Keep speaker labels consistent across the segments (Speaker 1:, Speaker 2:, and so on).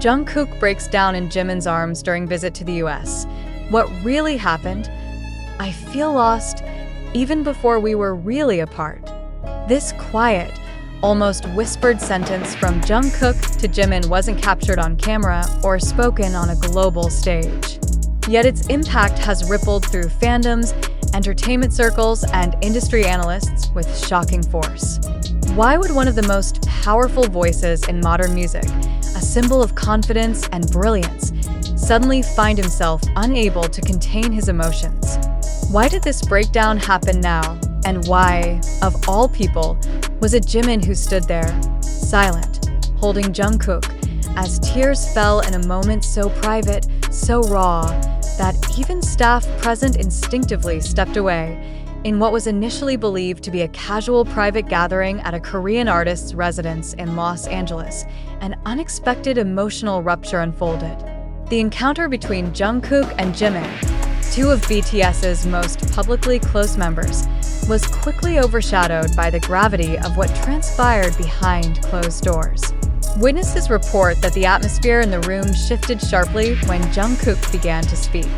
Speaker 1: Jungkook breaks down in Jimin's arms during visit to the US. What really happened? I feel lost even before we were really apart. This quiet, almost whispered sentence from Jungkook to Jimin wasn't captured on camera or spoken on a global stage. Yet its impact has rippled through fandoms, entertainment circles, and industry analysts with shocking force. Why would one of the most powerful voices in modern music, a symbol of confidence and brilliance, suddenly find himself unable to contain his emotions? Why did this breakdown happen now? And why, of all people, was it Jimin who stood there, silent, holding Jungkook, as tears fell in a moment so private, so raw, that even staff present instinctively stepped away in what was initially believed to be a casual private gathering at a Korean artist's residence in Los Angeles? An unexpected emotional rupture unfolded. The encounter between Jungkook and Jimin, two of BTS's most publicly close members, was quickly overshadowed by the gravity of what transpired behind closed doors. Witnesses report that the atmosphere in the room shifted sharply when Jungkook began to speak.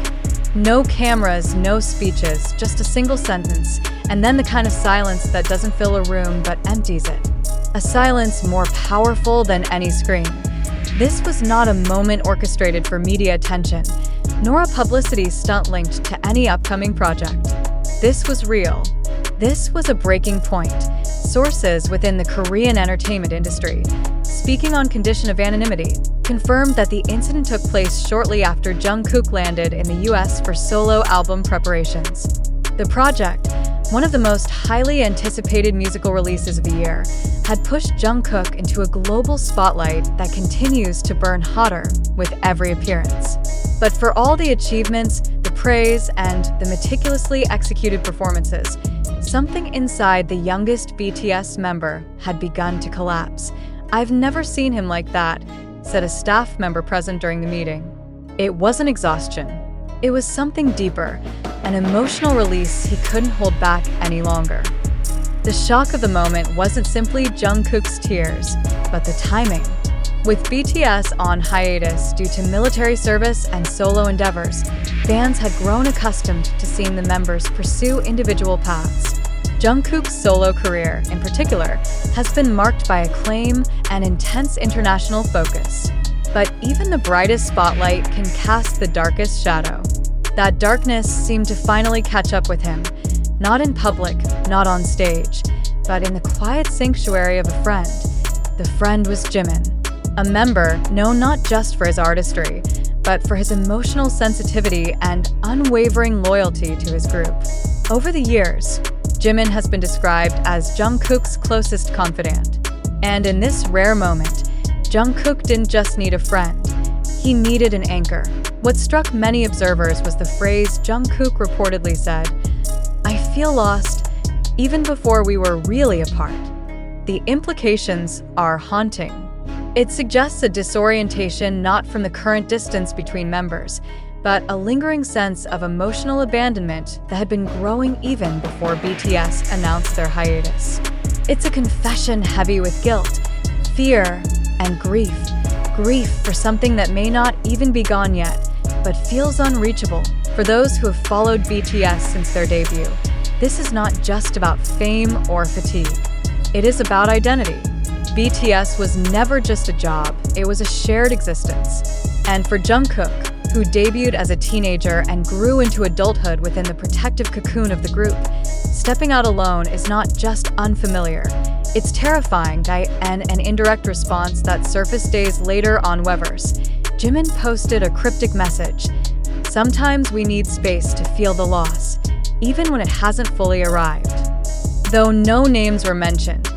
Speaker 1: No cameras, no speeches, just a single sentence, and then the kind of silence that doesn't fill a room but empties it. A silence more powerful than any scream. This was not a moment orchestrated for media attention, nor a publicity stunt linked to any upcoming project. This was real. This was a breaking point. Sources within the Korean entertainment industry, speaking on condition of anonymity, confirmed that the incident took place shortly after Jungkook landed in the US for solo album preparations. The project, one of the most highly anticipated musical releases of the year, had pushed Jungkook into a global spotlight that continues to burn hotter with every appearance. But for all the achievements, the praise, and the meticulously executed performances, something inside the youngest BTS member had begun to collapse. "I've never seen him like that," said a staff member present during the meeting. It wasn't exhaustion. It was something deeper, an emotional release he couldn't hold back any longer. The shock of the moment wasn't simply Jungkook's tears, but the timing. With BTS on hiatus due to military service and solo endeavors, fans had grown accustomed to seeing the members pursue individual paths. Jungkook's solo career, in particular, has been marked by acclaim and intense international focus. But even the brightest spotlight can cast the darkest shadow. That darkness seemed to finally catch up with him, not in public, not on stage, but in the quiet sanctuary of a friend. The friend was Jimin, a member known not just for his artistry, but for his emotional sensitivity and unwavering loyalty to his group. Over the years, Jimin has been described as Jungkook's closest confidant. And in this rare moment, Jungkook didn't just need a friend, he needed an anchor. What struck many observers was the phrase Jungkook reportedly said, "I feel lost even before we were really apart." The implications are haunting. It suggests a disorientation not from the current distance between members, but a lingering sense of emotional abandonment that had been growing even before BTS announced their hiatus. It's a confession heavy with guilt, fear, and grief. Grief for something that may not even be gone yet, but feels unreachable. For those who have followed BTS since their debut, this is not just about fame or fatigue. It is about identity. BTS was never just a job, it was a shared existence. And for Jungkook, who debuted as a teenager and grew into adulthood within the protective cocoon of the group, stepping out alone is not just unfamiliar. It's terrifying, and an indirect response that surfaced days later on Weverse. Jimin posted a cryptic message. "Sometimes we need space to feel the loss, even when it hasn't fully arrived." Though no names were mentioned,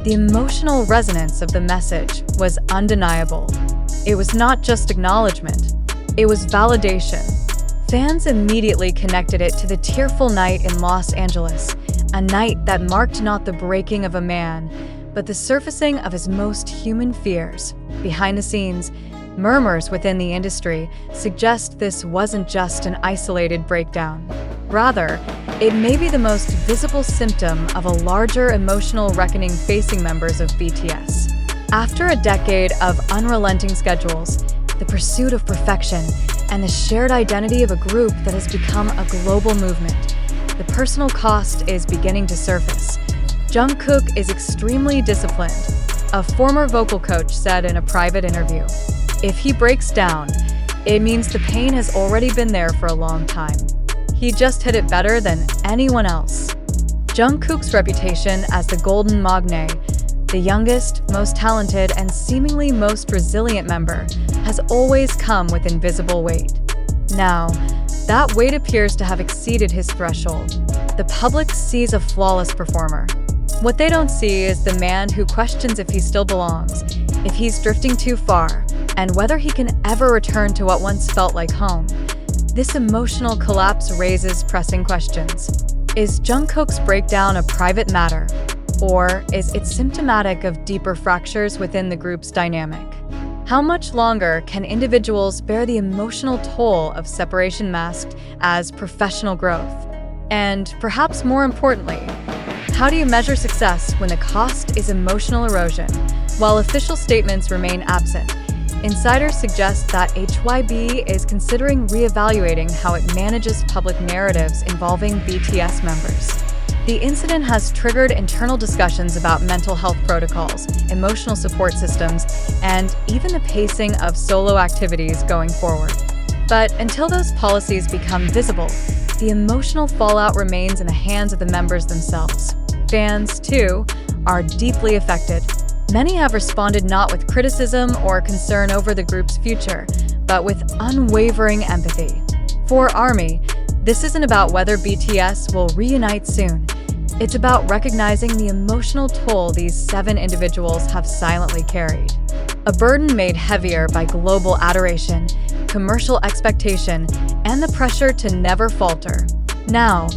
Speaker 1: the emotional resonance of the message was undeniable. It was not just acknowledgement, it was validation. Fans immediately connected it to the tearful night in Los Angeles, a night that marked not the breaking of a man, but the surfacing of his most human fears. Behind the scenes, murmurs within the industry suggest this wasn't just an isolated breakdown. Rather, it may be the most visible symptom of a larger emotional reckoning facing members of BTS. After a decade of unrelenting schedules, the pursuit of perfection, and the shared identity of a group that has become a global movement, the personal cost is beginning to surface. Jungkook is extremely disciplined, a former vocal coach said in a private interview. If he breaks down, it means the pain has already been there for a long time. He just hit it better than anyone else. Jungkook's reputation as the Golden Magne, the youngest, most talented, and seemingly most resilient member, has always come with invisible weight. Now, that weight appears to have exceeded his threshold. The public sees a flawless performer. What they don't see is the man who questions if he still belongs, if he's drifting too far, and whether he can ever return to what once felt like home. This emotional collapse raises pressing questions. Is Jungkook's breakdown a private matter, or is it symptomatic of deeper fractures within the group's dynamic? How much longer can individuals bear the emotional toll of separation masked as professional growth? And perhaps more importantly, how do you measure success when the cost is emotional erosion? While official statements remain absent, insiders suggest that HYB is considering reevaluating how it manages public narratives involving BTS members. The incident has triggered internal discussions about mental health protocols, emotional support systems, and even the pacing of solo activities going forward. But until those policies become visible, the emotional fallout remains in the hands of the members themselves. Fans, too, are deeply affected. Many have responded not with criticism or concern over the group's future, but with unwavering empathy. For ARMY, this isn't about whether BTS will reunite soon. It's about recognizing the emotional toll these 7 individuals have silently carried. A burden made heavier by global adoration, commercial expectation, and the pressure to never falter. Now,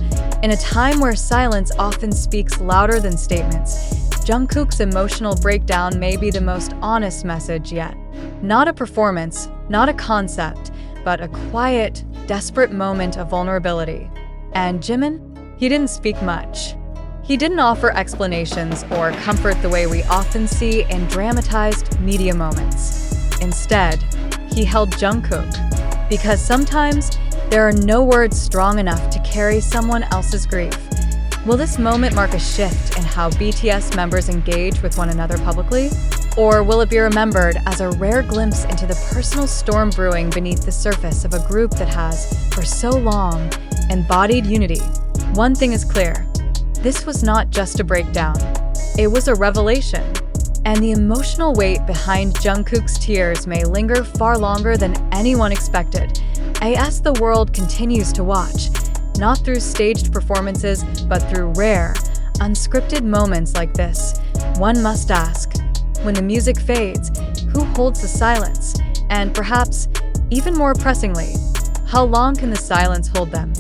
Speaker 1: in a time where silence often speaks louder than statements, Jungkook's emotional breakdown may be the most honest message yet. Not a performance, not a concept, but a quiet, desperate moment of vulnerability. And Jimin? He didn't speak much. He didn't offer explanations or comfort the way we often see in dramatized media moments. Instead, he held Jungkook, because sometimes there are no words strong enough to carry someone else's grief. Will this moment mark a shift in how BTS members engage with one another publicly? Or will it be remembered as a rare glimpse into the personal storm brewing beneath the surface of a group that has, for so long, embodied unity? One thing is clear. This was not just a breakdown. It was a revelation. And the emotional weight behind Jungkook's tears may linger far longer than anyone expected, as the world continues to watch, not through staged performances, but through rare, unscripted moments like this. One must ask, when the music fades, who holds the silence? And perhaps, even more pressingly, how long can the silence hold them?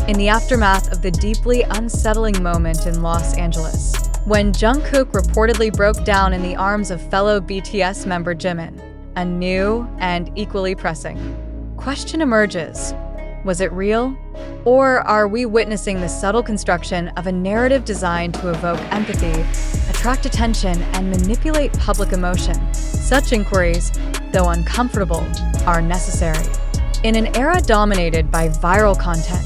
Speaker 1: In the aftermath of the deeply unsettling moment in Los Angeles, when Jungkook reportedly broke down in the arms of fellow BTS member Jimin, a new and equally pressing question emerges. Was it real? Or are we witnessing the subtle construction of a narrative designed to evoke empathy, attract attention, and manipulate public emotion? Such inquiries, though uncomfortable, are necessary. In an era dominated by viral content,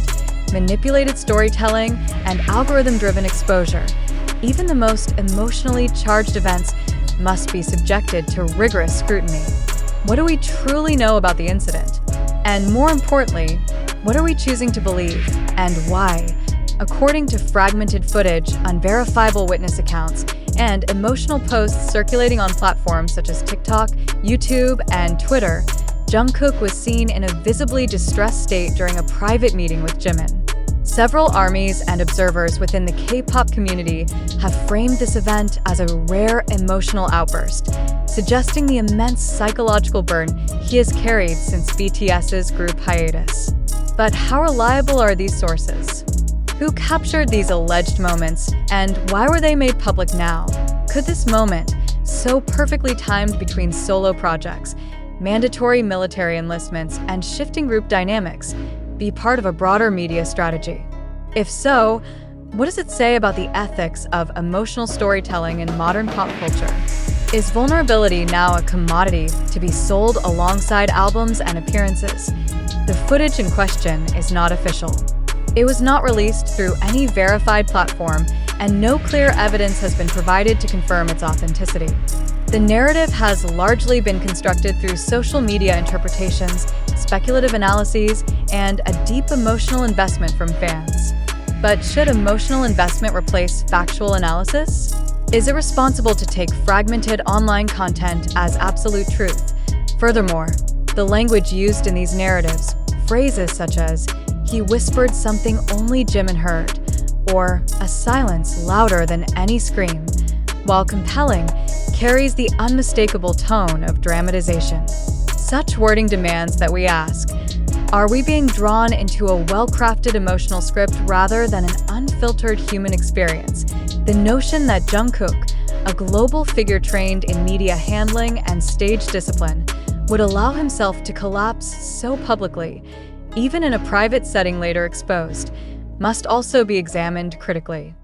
Speaker 1: manipulated storytelling, and algorithm-driven exposure, even the most emotionally charged events must be subjected to rigorous scrutiny. What do we truly know about the incident? And more importantly, what are we choosing to believe, and why? According to fragmented footage, unverifiable witness accounts, and emotional posts circulating on platforms such as TikTok, YouTube, and Twitter, Jungkook was seen in a visibly distressed state during a private meeting with Jimin. Several armies and observers within the K-pop community have framed this event as a rare emotional outburst, suggesting the immense psychological burden he has carried since BTS's group hiatus. But how reliable are these sources? Who captured these alleged moments, and why were they made public now? Could this moment, so perfectly timed between solo projects, mandatory military enlistments, and shifting group dynamics, be part of a broader media strategy? If so, what does it say about the ethics of emotional storytelling in modern pop culture? Is vulnerability now a commodity to be sold alongside albums and appearances? The footage in question is not official. It was not released through any verified platform, and no clear evidence has been provided to confirm its authenticity. The narrative has largely been constructed through social media interpretations, speculative analyses, and a deep emotional investment from fans. But should emotional investment replace factual analysis? Is it responsible to take fragmented online content as absolute truth? Furthermore, the language used in these narratives, phrases such as, "He whispered something only Jimin heard," or "a silence louder than any scream," while compelling, carries the unmistakable tone of dramatization. Such wording demands that we ask, are we being drawn into a well-crafted emotional script rather than an unfiltered human experience? The notion that Jungkook, a global figure trained in media handling and stage discipline, would allow himself to collapse so publicly, even in a private setting later exposed, must also be examined critically.